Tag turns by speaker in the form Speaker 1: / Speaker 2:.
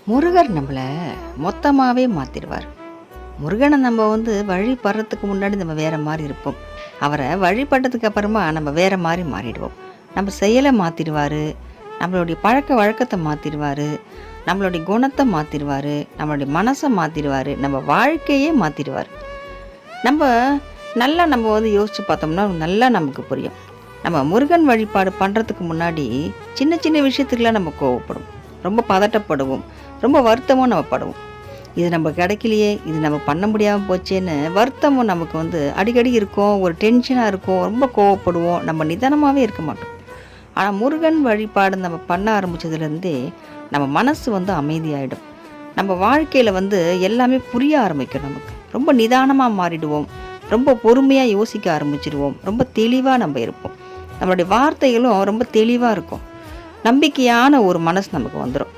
Speaker 1: முருகர் நம்மளை மொத்தமாகவே மாற்றிடுவார். முருகனை நம்ம வழிபடுறதுக்கு முன்னாடி நம்ம வேறு மாதிரி இருப்போம். அவரை வழிபட்டதுக்கு அப்புறமா நம்ம வேறு மாதிரி மாறிடுவோம். நம்ம செயலை மாற்றிடுவார், நம்மளுடைய பழக்க வழக்கத்தை மாற்றிடுவார், நம்மளுடைய குணத்தை மாற்றிடுவார், நம்மளுடைய மனசை மாற்றிடுவார், நம்ம வாழ்க்கையே மாற்றிடுவார். நம்ம நம்ம யோசித்து பார்த்தோம்னா நல்லா நமக்கு புரியும். நம்ம முருகன் வழிபாடு பண்ணுறதுக்கு முன்னாடி சின்ன சின்ன விஷயத்துக்கெலாம் நம்ம கோவப்படுவோம், ரொம்ப பதட்டப்படுவோம், ரொம்ப வருத்தமும் நம்ம படுவோம். இது நம்ம கிடைக்கலையே, இது நம்ம பண்ண முடியாமல் போச்சேன்னு வருத்தமும் நமக்கு அடிக்கடி இருக்கும். ஒரு டென்ஷனாக இருக்கும், ரொம்ப கோவப்படுவோம், நம்ம நிதானமாகவே இருக்க மாட்டோம். ஆனால் முருகன் வழிபாடு நம்ம பண்ண ஆரம்பித்ததுலேருந்தே நம்ம மனசு அமைதியாகிடும். நம்ம வாழ்க்கையில் எல்லாமே புரிய ஆரம்பிக்கும். நமக்கு ரொம்ப நிதானமாக மாறிடுவோம், ரொம்ப பொறுமையாக யோசிக்க ஆரம்பிச்சிடுவோம், ரொம்ப தெளிவாக நம்ம இருப்போம். நம்மளுடைய வார்த்தைகளும் ரொம்ப தெளிவாக இருக்கும். நம்பிக்கையான ஒரு மனசு நமக்கு வந்துடும்.